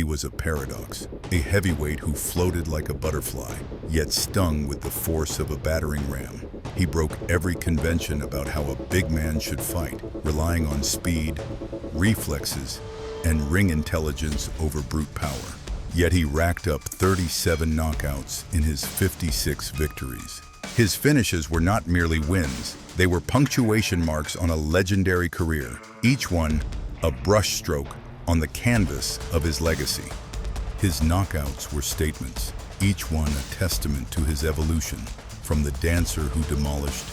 was a paradox, a heavyweight who floated like a butterfly, yet stung with the force of a battering ram. He broke every convention about how a big man should fight, relying on speed, reflexes, and ring intelligence over brute power. Yet he racked up 37 knockouts in his 56 victories. His finishes were not merely wins, they were punctuation marks on a legendary career, each one a brushstroke on the canvas of his legacy. His knockouts were statements, each one a testament to his evolution, from the dancer who demolished,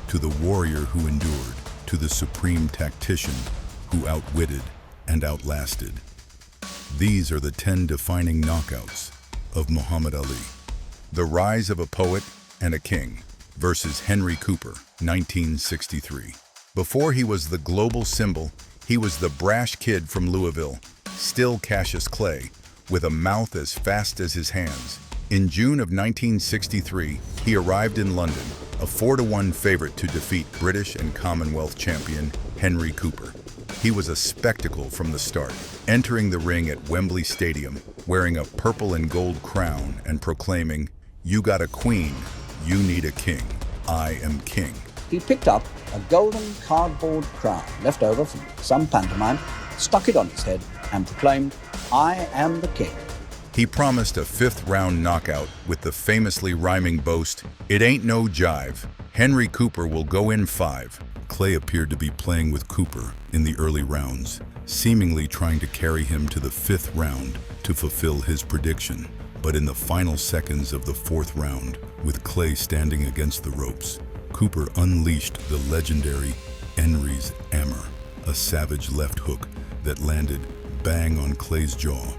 to the warrior who endured, to the supreme tactician who outwitted and outlasted. These are the 10 defining knockouts of Muhammad Ali. The Rise of a Poet and a King versus Henry Cooper, 1963. Before he was the global symbol, he was the brash kid from Louisville, still Cassius Clay, with a mouth as fast as his hands. In June of 1963, he arrived in London, a 4-1 favorite to defeat British and Commonwealth champion Henry Cooper. He was a spectacle from the start, entering the ring at Wembley Stadium, wearing a purple and gold crown and proclaiming, "You got a queen, you need a king. I am king." He picked up a golden cardboard crown left over from some pantomime, stuck it on his head, and proclaimed, "I am the king." He promised a 5th-round knockout with the famously rhyming boast, "It ain't no jive. Henry Cooper will go in 5. Clay appeared to be playing with Cooper in the early rounds, seemingly trying to carry him to the 5th round to fulfill his prediction. But in the final seconds of the 4th round, with Clay standing against the ropes, Cooper unleashed the legendary Henry's hammer, a savage left hook that landed bang on Clay's jaw,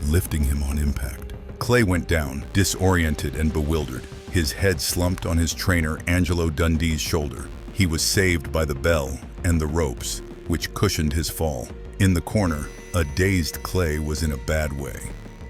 lifting him on impact. Clay went down, disoriented and bewildered, his head slumped on his trainer Angelo Dundee's shoulder. He was saved by the bell and the ropes, which cushioned his fall. In the corner, a dazed Clay was in a bad way.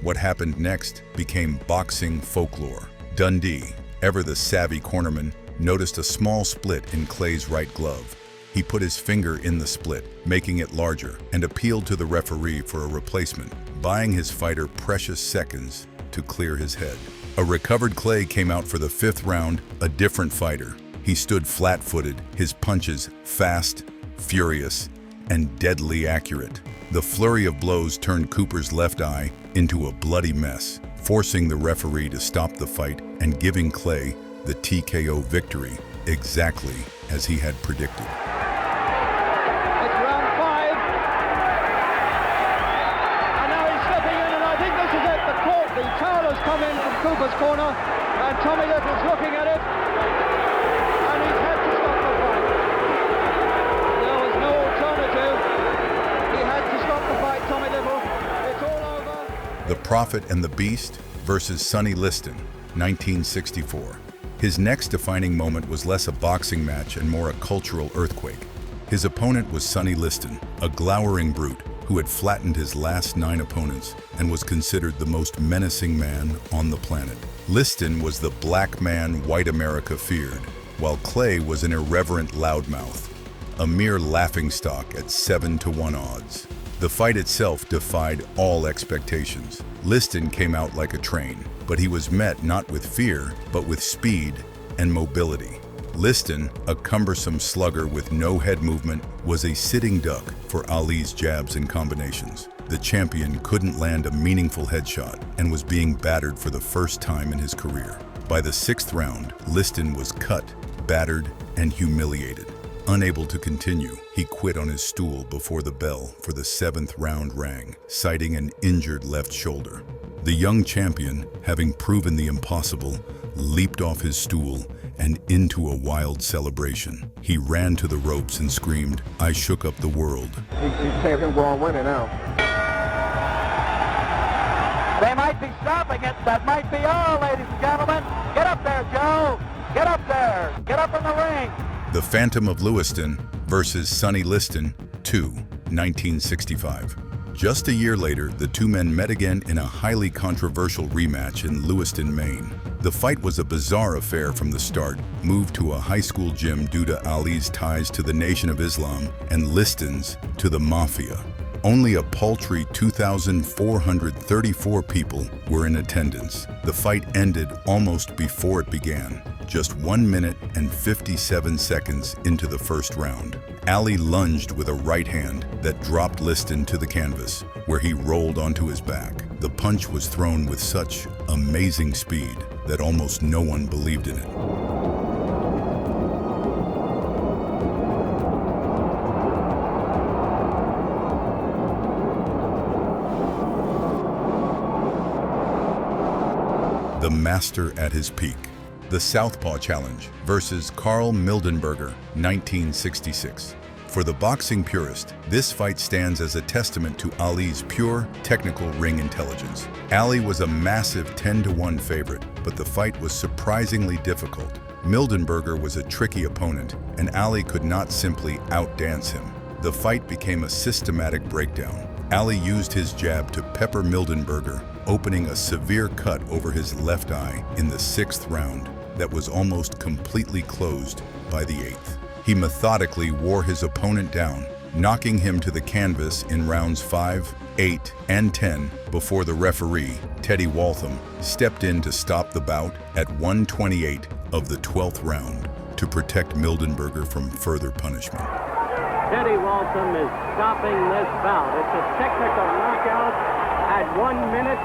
What happened next became boxing folklore. Dundee, ever the savvy cornerman, noticed a small split in Clay's right glove. He put his finger in the split, making it larger, and appealed to the referee for a replacement, buying his fighter precious seconds to clear his head. A recovered Clay came out for the 5th round, a different fighter. He stood flat-footed, his punches fast, furious, and deadly accurate. The flurry of blows turned Cooper's left eye into a bloody mess, forcing the referee to stop the fight and giving Clay the TKO victory, exactly as he had predicted. It's round 5. And now he's slipping in, and I think this is it. The towel has come in from Cooper's corner, and Tommy Little's looking at it. And he's had to stop the fight. There was no alternative. He had to stop the fight, Tommy Little. It's all over. The Prophet and the Beast versus Sonny Liston, 1964. His next defining moment was less a boxing match and more a cultural earthquake. His opponent was Sonny Liston, a glowering brute who had flattened his last 9 opponents and was considered the most menacing man on the planet. Liston was the black man white America feared, while Clay was an irreverent loudmouth, a mere laughingstock at 7-1 odds. The fight itself defied all expectations. Liston came out like a train, but he was met not with fear, but with speed and mobility. Liston, a cumbersome slugger with no head movement, was a sitting duck for Ali's jabs and combinations. The champion couldn't land a meaningful headshot and was being battered for the first time in his career. By the 6th round, Liston was cut, battered, and humiliated. Unable to continue, he quit on his stool before the bell for the 7th round rang, citing an injured left shoulder. The young champion, having proven the impossible, leaped off his stool and into a wild celebration. He ran to the ropes and screamed, "I shook up the world." You can't him go on winning now. They might be stopping it. That might be all, ladies and gentlemen. Get up there, Joe. Get up there. Get up in the ring. The Phantom of Lewiston versus Sonny Liston, 2, 1965. Just a year later, the two men met again in a highly controversial rematch in Lewiston, Maine. The fight was a bizarre affair from the start, moved to a high school gym due to Ali's ties to the Nation of Islam and Liston's to the Mafia. Only a paltry 2,434 people were in attendance. The fight ended almost before it began, just 1 minute and 57 seconds into the first round. Ali lunged with a right hand that dropped Liston to the canvas, where he rolled onto his back. The punch was thrown with such amazing speed that almost no one believed in it. The master at his peak. The Southpaw Challenge versus Carl Mildenberger, 1966. For the boxing purist, this fight stands as a testament to Ali's pure, technical ring intelligence. Ali was a massive 10-1 favorite, but the fight was surprisingly difficult. Mildenberger was a tricky opponent, and Ali could not simply outdance him. The fight became a systematic breakdown. Ali used his jab to pepper Mildenberger, opening a severe cut over his left eye in the 6th round that was almost completely closed by the 8th. He methodically wore his opponent down, knocking him to the canvas in rounds 5, 8, and 10 before the referee, Teddy Waltham, stepped in to stop the bout at 1:28 of the 12th round to protect Mildenberger from further punishment. Teddy Waltham is stopping this bout. It's a technical knockout at 1 minute,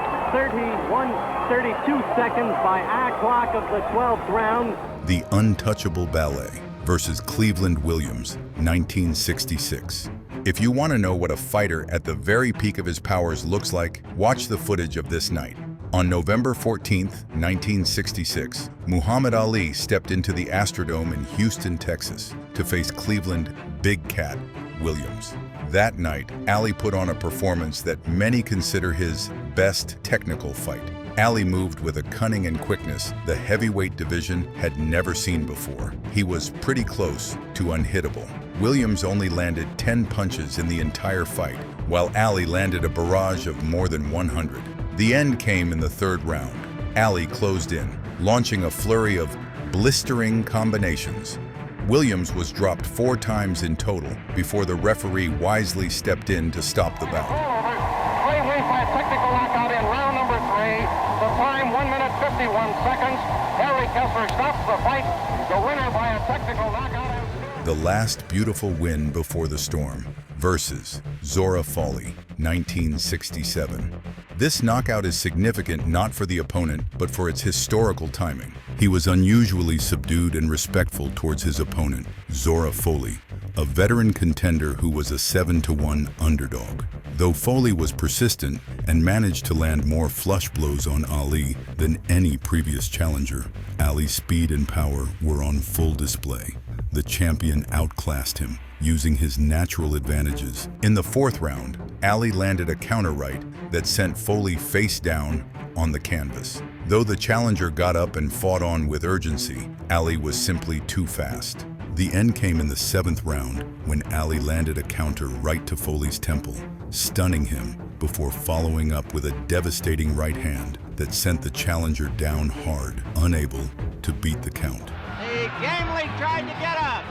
32 seconds by our clock of the 12th round. The Untouchable Ballet versus Cleveland Williams, 1966. If you want to know what a fighter at the very peak of his powers looks like, watch the footage of this night. On November 14, 1966, Muhammad Ali stepped into the Astrodome in Houston, Texas, to face Cleveland Big Cat Williams. That night, Ali put on a performance that many consider his best technical fight. Ali moved with a cunning and quickness the heavyweight division had never seen before. He was pretty close to unhittable. Williams only landed 10 punches in the entire fight, while Ali landed a barrage of more than 100. The end came in the 3rd round. Ali closed in, launching a flurry of blistering combinations. Williams was dropped 4 times in total before the referee wisely stepped in to stop the bout. Cleveland by a technical knockout in round number 3. The time 1 minute 51 seconds. Harry Kessler stops the fight. The winner by a technical knockout. The Last Beautiful Win Before the Storm versus Zora Fawley, 1967. This knockout is significant not for the opponent, but for its historical timing. He was unusually subdued and respectful towards his opponent, Zora Fawley, a veteran contender who was a 7-1 underdog. Though Fawley was persistent and managed to land more flush blows on Ali than any previous challenger, Ali's speed and power were on full display. The champion outclassed him, using his natural advantages. In the 4th round, Ali landed a counter right that sent Fawley face down on the canvas. Though the challenger got up and fought on with urgency, Ali was simply too fast. The end came in the 7th round when Ali landed a counter right to Fawley's temple, stunning him before following up with a devastating right hand that sent the challenger down hard, unable to beat the count. He gamely tried to get up.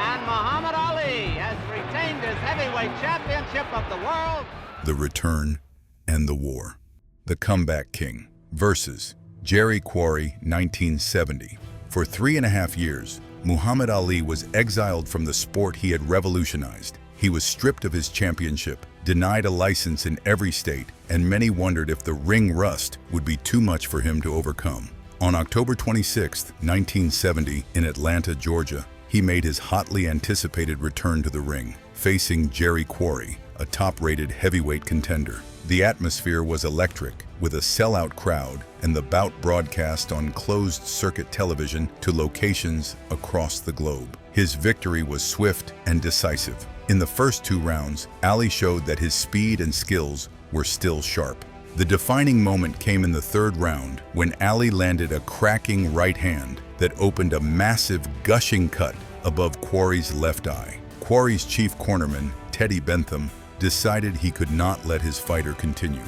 And Muhammad Ali has retained his heavyweight championship of the world. The Return and the War. The Comeback King versus Jerry Quarry, 1970. For 3.5 years, Muhammad Ali was exiled from the sport he had revolutionized. He was stripped of his championship, denied a license in every state, and many wondered if the ring rust would be too much for him to overcome. On October 26, 1970, in Atlanta, Georgia, he made his hotly anticipated return to the ring, facing Jerry Quarry, a top-rated heavyweight contender. The atmosphere was electric, with a sellout crowd and the bout broadcast on closed-circuit television to locations across the globe. His victory was swift and decisive. In the first 2 rounds, Ali showed that his speed and skills were still sharp. The defining moment came in the 3rd round when Ali landed a cracking right hand that opened a massive gushing cut above Quarry's left eye. Quarry's chief cornerman, Teddy Bentham, decided he could not let his fighter continue.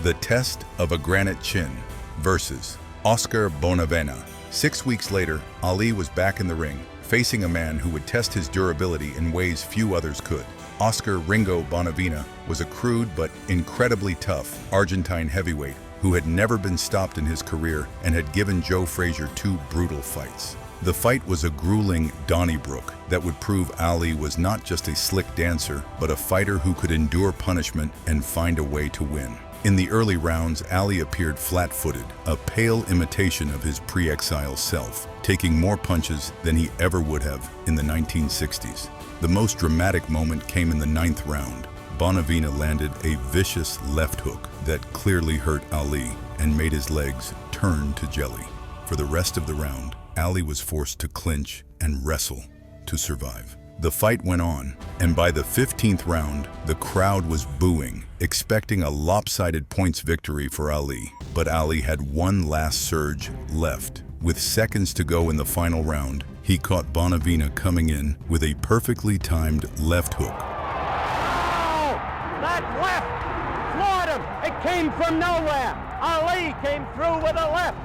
The Test of a Granite Chin versus Oscar Bonavena, 6 weeks later, Ali was back in the ring, facing a man who would test his durability in ways few others could. Oscar Ringo Bonavena was a crude but incredibly tough Argentine heavyweight who had never been stopped in his career and had given Joe Frazier 2 brutal fights. The fight was a grueling Donnybrook that would prove Ali was not just a slick dancer, but a fighter who could endure punishment and find a way to win. In the early rounds, Ali appeared flat-footed, a pale imitation of his pre-exile self, taking more punches than he ever would have in the 1960s. The most dramatic moment came in the 9th round. Bonavena landed a vicious left hook that clearly hurt Ali and made his legs turn to jelly. For the rest of the round, Ali was forced to clinch and wrestle to survive. The fight went on, and by the 15th round, the crowd was booing, expecting a lopsided points victory for Ali. But Ali had one last surge left. With seconds to go in the final round, he caught Bonavena coming in with a perfectly timed left hook. Oh, that left floored him. It came from nowhere. Ali came through with a left.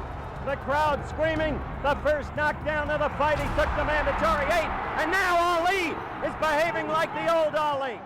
The crowd screaming, the first knockdown of the fight. He took the mandatory 8, and now Ali is behaving like the old Ali.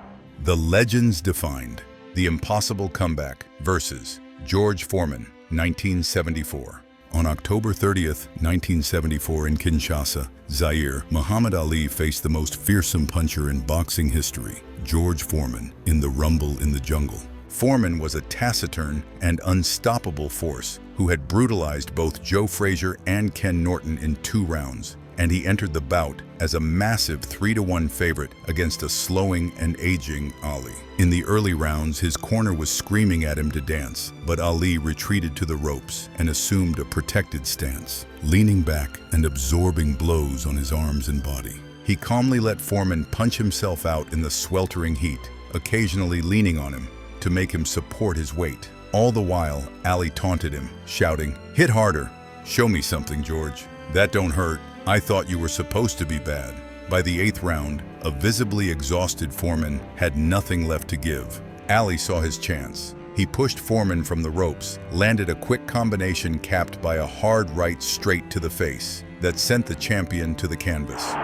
The legends defined the impossible comeback versus George Foreman, 1974. On October 30th, 1974 in Kinshasa, Zaire, Muhammad Ali faced the most fearsome puncher in boxing history, George Foreman, in the Rumble in the Jungle. Foreman was a taciturn and unstoppable force who had brutalized both Joe Frazier and Ken Norton in 2 rounds, and he entered the bout as a massive 3-1 favorite against a slowing and aging Ali. In the early rounds, his corner was screaming at him to dance, but Ali retreated to the ropes and assumed a protected stance, leaning back and absorbing blows on his arms and body. He calmly let Foreman punch himself out in the sweltering heat, occasionally leaning on him to make him support his weight. All the while, Ali taunted him, shouting, "Hit harder! Show me something, George. That don't hurt. I thought you were supposed to be bad." By the 8th round, a visibly exhausted Foreman had nothing left to give. Ali saw his chance. He pushed Foreman from the ropes, landed a quick combination capped by a hard right straight to the face that sent the champion to the canvas.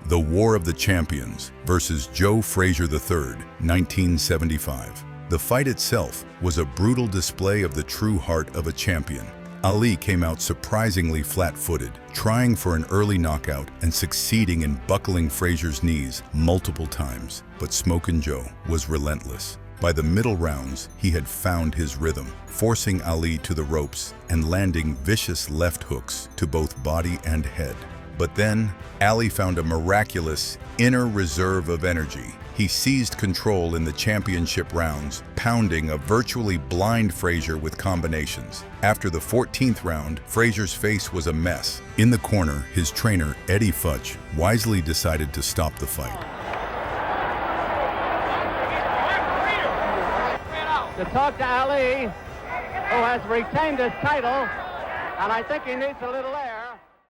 The War of the Champions versus Joe Frazier III, 1975. The fight itself was a brutal display of the true heart of a champion. Ali came out surprisingly flat-footed, trying for an early knockout and succeeding in buckling Frazier's knees multiple times. But Smokin' Joe was relentless. By the middle rounds, he had found his rhythm, forcing Ali to the ropes and landing vicious left hooks to both body and head. But then, Ali found a miraculous inner reserve of energy. He seized control in the championship rounds, pounding a virtually blind Frazier with combinations. After the 14th round, Frazier's face was a mess. In the corner, his trainer, Eddie Futch, wisely decided to stop the fight. To talk to Ali, who has retained his title, and I think he needs a little